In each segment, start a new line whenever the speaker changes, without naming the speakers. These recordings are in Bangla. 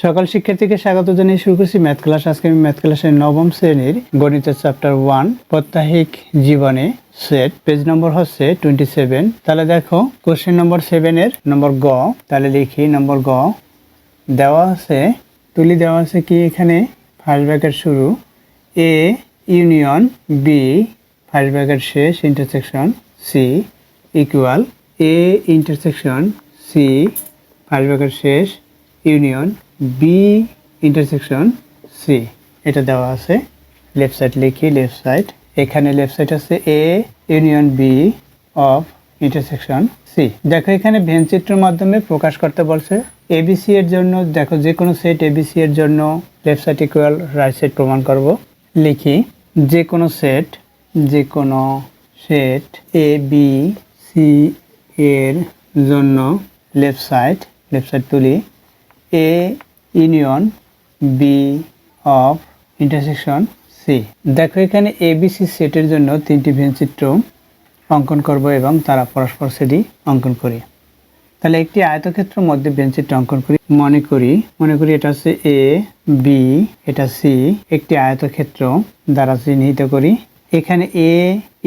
সকল শিক্ষার্থীকে স্বাগত জানিয়ে শুরু করছি ম্যাথ ক্লাস। আজকে আমি ম্যাথ ক্লাসের নবম শ্রেণীর গণিতের চ্যাপ্টার 1 প্রত্যাহিক জীবনে সেট, পেজ নম্বর হচ্ছে 27। তাহলে দেখো কোশ্চেন নম্বর 7 এর নম্বর গ। তাহলে লিখি নম্বর গ। দেওয়া আছে দেওয়া আছে কি এখানে ফার্স্ট ব্র্যাকেট শুরু A union B first bracket শেষ intersection C equal A intersection C first bracket শেষ ইউনিয়ন বি ইন্টারসেকশন সি। এটা দেওয়া আছে। লেফট সাইড লিখি, লেফট সাইড এখানে লেফট সাইড আছে A union B of intersection C. দেখো এখানে ভেন চিত্রের মাধ্যমে প্রকাশ করতে বলছে এবিসি এর জন্য। দেখো যে কোনো সেট এবিসি এর জন্য left side equal right side প্রমাণ করব। লিখি যে কোনো সেট এ বি সি এর জন্য লেফট সাইড তুলি A union B of intersection C. দেখো এখানে এবিসি সেটের জন্য তিনটি ভেনচিত্র অঙ্কন করব এবং তারা পরস্পর সেটি অঙ্কন করি। তাহলে একটি আয়তক্ষেত্রের মধ্যে ভেনচিত্র অঙ্কন করি। মনে করি এটা হচ্ছে এ বি, এটা সি। একটি আয়তক্ষেত্র দ্বারা চিহ্নিত করি। এখানে এ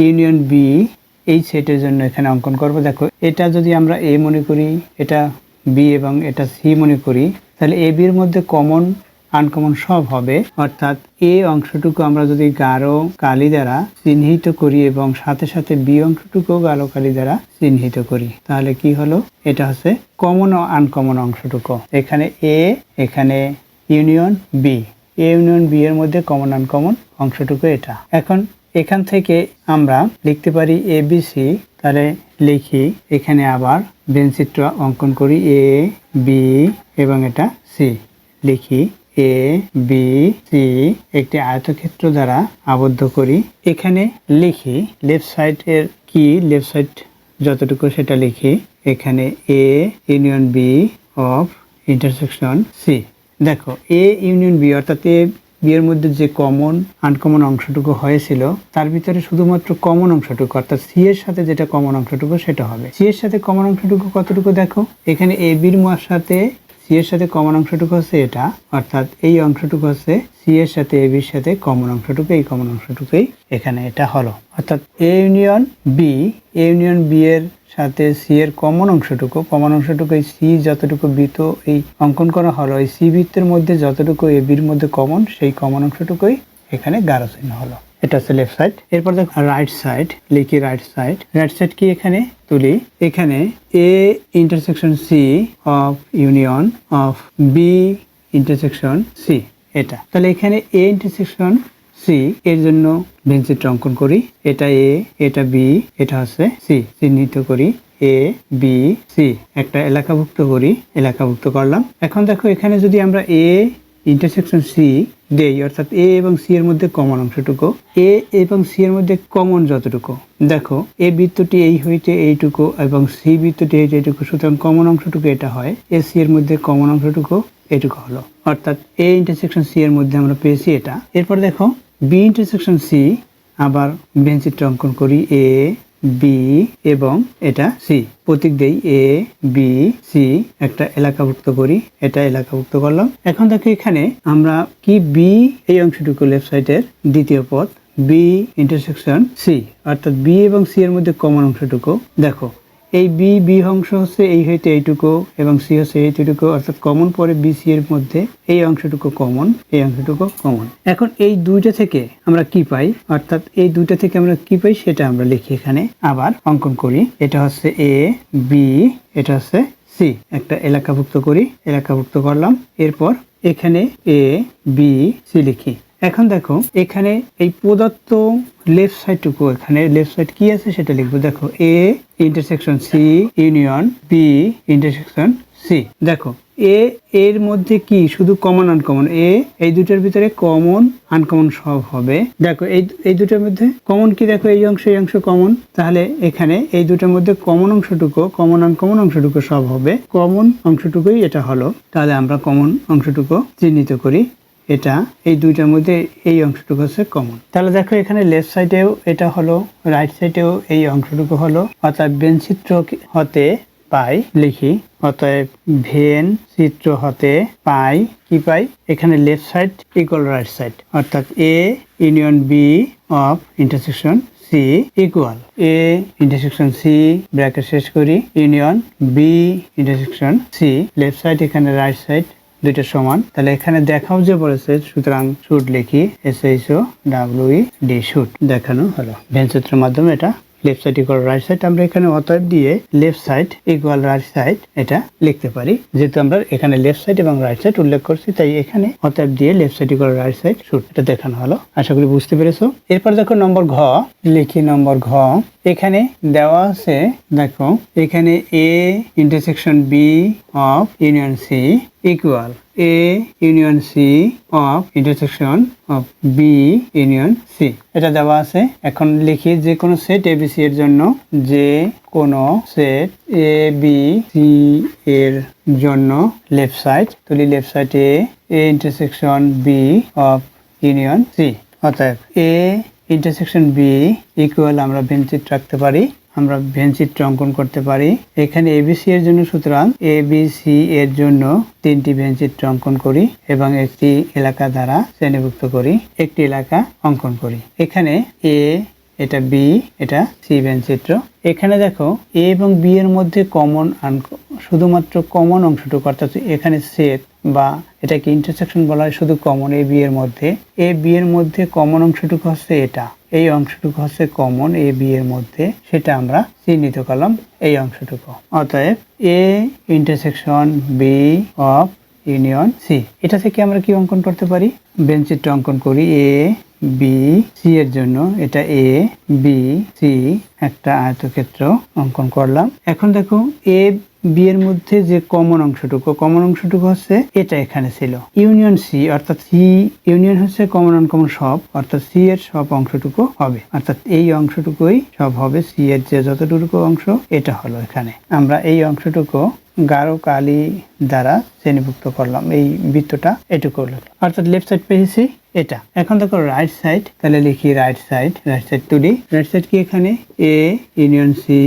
ইউনিয়ন বি এই সেটের জন্য এখানে অঙ্কন করব। দেখো এটা যদি আমরা এ মনে করি, এটা বি এবং এটা সি মনে করি, তাহলে এ বির মধ্যে কমন আনকমন সব হবে। অর্থাৎ এ অংশটুকু আমরা যদি গাঢ় কালি দ্বারা চিহ্নিত করি এবং সাথে সাথে বি অংশটুকু গাঢ় কালি দ্বারা চিহ্নিত করি, তাহলে কি হলো, এটা হচ্ছে কমন ও আনকমন অংশটুকু। এখানে এ, এখানে union B, A union B এর মধ্যে কমন আনকমন অংশটুকু এটা। এখন এখান থেকে আমরা লিখতে পারি এ বি সি। তাহলে লিখি এখানে আবার ভেনচিত্র অঙ্কন করি এ বি এবং এটা সি। লিখি এ বি সি একটি আয়তক্ষেত্র দ্বারা আবদ্ধ করি। এখানে লিখি লেফট সাইড এর কি, লেফট সাইড যতটুকু সেটা লিখি। এখানে A union B of intersection C. দেখো এ ইউনিয়ন বি অর্থাৎ এ বি এর মধ্যে যে কমন আনকমন অংশটুকু হয়েছিল তার ভিতরে শুধুমাত্র কমন অংশটুকু অর্থাৎ সি এর সাথে যেটা কমন অংশটুকু সেটা হবে। সি এর সাথে কমন অংশটুকু কতটুকু দেখো, এখানে এ বির সাথে সি এর সাথে কমন অংশটুকু হচ্ছে এটা, অর্থাৎ এই অংশটুকু হচ্ছে সি এর সাথে এ বির সাথে কমন অংশটুকু, এই কমন অংশটুকুই এখানে এটা হলো। অর্থাৎ এ ইউনিয়ন বি এর সাথে সি এর কমন অংশটুকু এই সি যতটুকু বৃত্ত এই অঙ্কন করা হলো, এই সি বৃত্তের মধ্যে যতটুকু এ বির মধ্যে কমন, সেই কমন অংশটুকুই এখানে গাঢ় চিহ্ন হলো। এটা হচ্ছে লেফট সাইড। এরপর দেখো রাইট সাইড লিখি। রাইট সাইড কি এখানে তুলি। এখানে A intersection C of union of B intersection C এটা। তাহলে এখানে এ ইন্টারসেকশন সি এর জন্য ভেনচিত্র অঙ্কন করি। এটা এ, এটা বি, এটা হচ্ছে সি। চিহ্নিত করি এ বি সি, একটা এলাকাভুক্ত করলাম। এখন দেখো এখানে যদি আমরা এ ইন্টারসেকশন সি দেই, অর্থাৎ এ এবং সি এর মধ্যে কমন অংশটুকু, এ এবং সি এর মধ্যে কমন যতটুকু, দেখো এ বৃত্তটি এই হইতে এইটুকু এবং সি বৃত্তটি হইতে এইটুকু, সুতরাং কমন অংশটুকু এটা হয়। এ সি এর মধ্যে কমন অংশটুকু এটুকু হলো, অর্থাৎ এ ইন্টারসেকশন সি এর মধ্যে আমরা পেয়েছি এটা। এরপর দেখো বি ইন্টারসেকশন সি, আবার ভেনচিত্র অঙ্কন করি এ বি এবং এটা সি। প্রতীক দেই এ বি সি, একটা এলাকাভুক্ত করি, এটা এলাকাভুক্ত করলাম। এখন দেখো এখানে আমরা কি বি এই অংশটুকু লেফট সাইডের দ্বিতীয় পদ বি ইন্টারসেকশন সি, অর্থাৎ বি এবং সি এর মধ্যে কমন অংশটুকু। দেখো এই বি অংশ হচ্ছে এই হইতে এইটুকু এবং সি হচ্ছে এইটুকু, অর্থাৎ কমন পরে বি সি এর মধ্যে এই অংশটুকু কমন, এই অংশটুকু কমন। এখন এই দুইটা থেকে আমরা কি পাই, অর্থাৎ এই দুইটা থেকে আমরা কি পাই সেটা আমরা লিখি এখানে, আবার অঙ্কন করি। এটা হচ্ছে এ বি, এটা হচ্ছে সি, একটা এলাকাভুক্ত করলাম। এরপর এখানে এ বি সি লিখি। এখন দেখো এখানে এই প্রদত্ত লেফট সাইডটুকু, এখানে লেফট সাইড কি আছে সেটা লিখবো। দেখো A intersection C union B intersection C. দেখো এ এর মধ্যে কি শুধু কমন আনকমন, এই দুটোর ভিতরে কমন আনকমন সব হবে। দেখো এই দুটোর মধ্যে কমন কি, দেখো এই অংশ কমন, তাহলে এখানে এই দুটোর মধ্যে কমন অংশটুকু কমন আনকমন অংশটুকু সব হবে। কমন অংশটুকুই এটা হলো। তাহলে আমরা কমন অংশটুকু চিহ্নিত করি। এটা এই দুইটার মধ্যে এই অংশটুকু হচ্ছে কমন। তাহলে দেখো এখানে লেফট সাইডেও এটা হলো, রাইট সাইডেও এই অংশটুকু হলো, অর্থাৎ ভেনচিত্র হতে পাই লিখি। অতএব ভেন চিত্র হতে পাই কি পাই, এখানে left side equal right side, অর্থাৎ A union B of intersection C equal A intersection C bracket শেষ করি union B intersection C, left side এখানে রাইট সাইড দুইটা সমান। তাহলে এখানে দেখাও যে বলেছে, সুতরাং শুট লিখি SHO WED শুট দেখানো হলো। ভেন চিত্রের মাধ্যমে এটা left side equal right side, আমরা এখানে অতএব দিয়ে left side equal right side এটা লিখতে পারি, যেহেতু আমরা এখানে লেফট সাইড এবং রাইট সাইড উল্লেখ করছি, তাই এখানে অতএব দিয়ে left side equal right side shoot এটা দেখানো হলো। আশা করি বুঝতে পেরেছো। এরপর দেখো নম্বর ঘ লিখি। নম্বর ঘ এখানে দেওয়া আছে, দেখো এখানে A intersection B of union C equal A union C of intersection of B union C এটা দেওয়া আছে। এখন লিখি যে কোনো সেট এবিসি এর জন্য, যে কোনো সেট এ বি সি এর জন্য লেফট সাইড তুলি, left side A intersection B of union C. অতএব এ ইন্টারসেকশন বি ইকুয়াল আমরা ভেন চিত্র রাখতে পারি, আমরা ভেন চিত্র অঙ্কন করতে পারি এখানে এবিসি এর জন্য। সুতরাং এবিসি এর জন্য তিনটি ভেন চিত্র অঙ্কন করি এবং একটি এলাকা দ্বারা শ্রেণীভুক্ত করি, একটি এলাকা অঙ্কন করি। এখানে এ, এটা বি, এটা সি ভেন চিত্র। এখানে দেখো এ এবং বি এর মধ্যে কমন শুধুমাত্র কমন অংশটুকু, অর্থাৎ এখানে সেট বা এটাকে ইন্টারসেকশন বলা হয় শুধু কমন এ বি এর মধ্যে। এ বি এর মধ্যে কমন অংশটুকু হচ্ছে এটা, এই অংশটুকু হচ্ছে কমন এ বি এর মধ্যে, সেটা আমরা চিহ্নিত করলাম এই অংশটুকু। অতএব A intersection B of union C, এটা থেকে আমরা কি অঙ্কন করতে পারি, ভেন চিত্র অঙ্কন করি। এ বি সি এর জন্য এটা এ বি সি একটা আয়তক্ষেত্র অঙ্কন করলাম। এখন দেখো এ বি এর মধ্যে যে কমন অংশটুকু হচ্ছে এটা এখানে ছিল ইউনিয়ন সি, অর্থাৎ সি ইউনিয়ন হচ্ছে কমন আনকমন সব, অর্থাৎ সি এর সব অংশটুকু হবে, অর্থাৎ এই অংশটুকুই সব হবে। সি এর যে যতটুকু অংশ এটা হলো, এখানে আমরা এই অংশটুকু গাঢ় কালি দ্বারা শ্রেণীভুক্ত করলাম, এই বৃত্তটা এটুকু হলো, অর্থাৎ লেফট সাইড পেয়েছি এটা। এখন দেখো রাইট সাইড, তাহলে লিখি রাইট সাইড তুলি। রাইট সাইড কি, এখানে A union C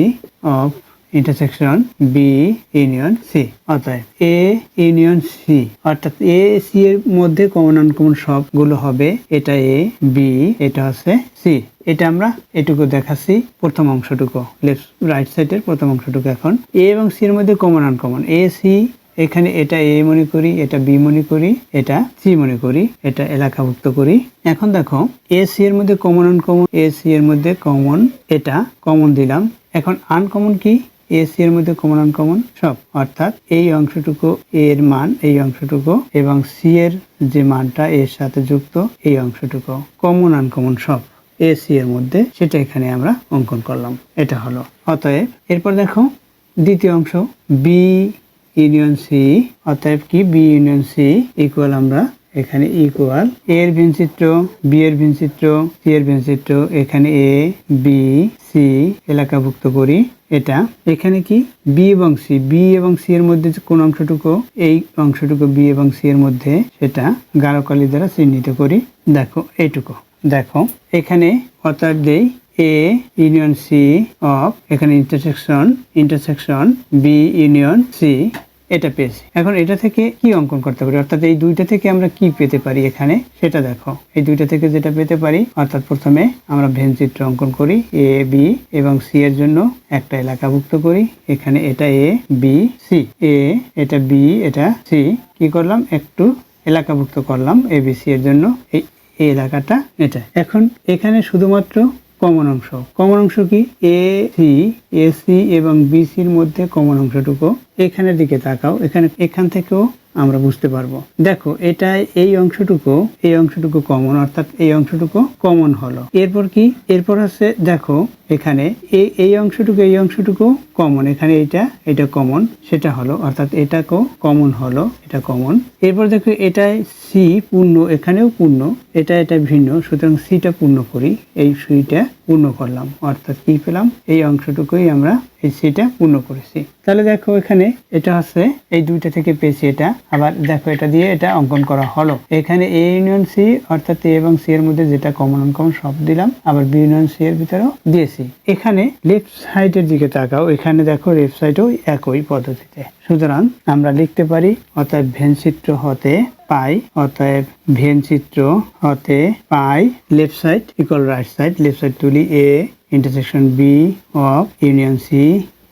of intersection B union C. অতএব এ ইউনিয়ন সি, অর্থাৎ এ সি এর মধ্যে কমন আনকমন সবগুলো হবে, এটা এ বি, এটা হচ্ছে সি। এটা আমরা এটুকু দেখাচ্ছি প্রথম অংশটুকু, লেফট রাইট সাইডের প্রথম অংশটুকু। এখন এ এবং সি এর মধ্যে কমন আনকমন এ সি, এখানে এটা এ মনে করি, এটা বি মনে করি, এটা সি মনে করি, এটা এলাকাভুক্ত করি। এখন দেখো এ সি এর মধ্যে কমন আনকমন, এ সি এর মধ্যে কমন, এটা কমন দিলাম। এখন আনকমন কি, এ সি এর মধ্যে কমন আনকমন সব, অর্থাৎ এই অংশটুকু এর মান, এই অংশটুকু এবং সি এর যে মানটা এর সাথে যুক্ত এই অংশটুকু কমন আনকমন সব এ সি এর মধ্যে, সেটা এখানে আমরা অঙ্কন করলাম, এটা হলো। অতএব এরপর দেখো দ্বিতীয় অংশ বি ইউনিয়ন সি। অতএব কি, বি ইউনিয়ন সি ইকুয়াল আমরা এখানে ইকুয়াল এর ভিন চিত্র, বি এর ভিন চিত্র, সি এর ভিন চিত্র, এখানে এ বি সি এলাকাভুক্ত করি এটা। এখানে কি বি এবং সি এর মধ্যে কোন অংশটুকু, এই অংশটুকু বি এবং সি এর মধ্যে, সেটা গাঢ় কালি দ্বারা চিহ্নিত করি। দেখো এইটুকু, দেখো এখানে অতএব দেই এ ইউনিয়ন সি অফ, এখানে ইন্টারসেকশন বি ইউনিয়ন সি এটা পেয়েছি। এখন এটা থেকে কি অঙ্কন করতে পারি, অর্থাৎ এই দুইটা থেকে আমরা কি পেতে পারি এখানে, সেটা দেখো। এই দুইটা থেকে যেটা পেতে পারি, অর্থাৎ প্রথমে আমরা ভেন চিত্র অঙ্কন করি, এ বি এবং সি এর জন্য একটা এলাকাভুক্ত করি। এখানে এটা এ বি সি, এ এটা বি এটা সি, কি করলাম একটু এলাকাভুক্ত করলাম এ বি সি এর জন্য, এই এলাকাটা এটা। এখন এখানে শুধুমাত্র কমন অংশ কি, এ সি এবং বি সির মধ্যে কমন অংশটুকু, এখানের দিকে তাকাও, এখান থেকেও আমরা বুঝতে পারবো। দেখো এটা এই অংশটুকু কমন, অর্থাৎ এই অংশটুকু কমন হলো। এরপর কি, এরপর হচ্ছে দেখো এখানে এই অংশটুকু কমন, এখানে এটা কমন, সেটা হলো, অর্থাৎ এটাকেও কমন হলো, এটা কমন। এরপর দেখো এটাই সি পূর্ণ, এখানেও পূর্ণ, এটা ভিন্ন, সুতরাং সিটা পূর্ণ করি, এই সিটা পূর্ণ করলাম, অর্থাৎ কি পেলাম, এই অংশটুকুই আমরা এই সিটা পূর্ণ করেছি। তাহলে দেখো এখানে এটা হচ্ছে এই দুইটা থেকে পেয়েছি এটা, আবার দেখো এটা দিয়ে এটা অঙ্কন করা হলো। এখানে এ ইউনিয়ন সি অর্থাৎ এ এবং সি এর মধ্যে যেটা কমন আনকমন সব দিলাম, আবার বি ইউনিয়ন সি এর ভিতরেও দিয়েছি। এখানে লেফট সাইডের দিকে তাকাও, এখানে দেখো লেফট সাইডেও একই পদ্ধতিতে। সুতরাং আমরা লিখতে পারি অতএব ভেনচিত্র হতে পাই, অতএব ভেনচিত্র হতে পাই left side equal right side, left side তুলি A intersection B of union C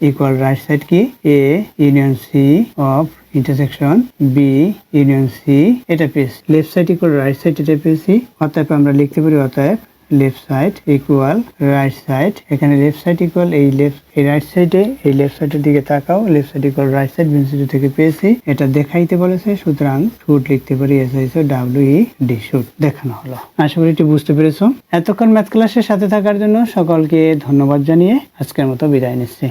equal right side কি A union C of intersection B union C, এটা পেয়েছি। Left side equal right side, এটা পেয়েছি। অতএব আমরা লিখতে পারি অতএব left side equal right side, এখানে লেফট সাইড ইকুয়াল এই রাইট সাইডে, এই লেফট সাইডের দিকে তাকাও, left side equal right side ভেনচিত্র থেকে পেয়েছি, এটা দেখাইতে বলেছে, সুতরাং শুট লিখতে পারি এস আইসো WED শুট, দেখানো হলো। আশা করি এটি বুঝতে পেরেছো। এতক্ষণ ম্যাথ ক্লাসের সাথে থাকার জন্য সকলকে ধন্যবাদ জানিয়ে আজকের মতো বিদায় নিচ্ছি।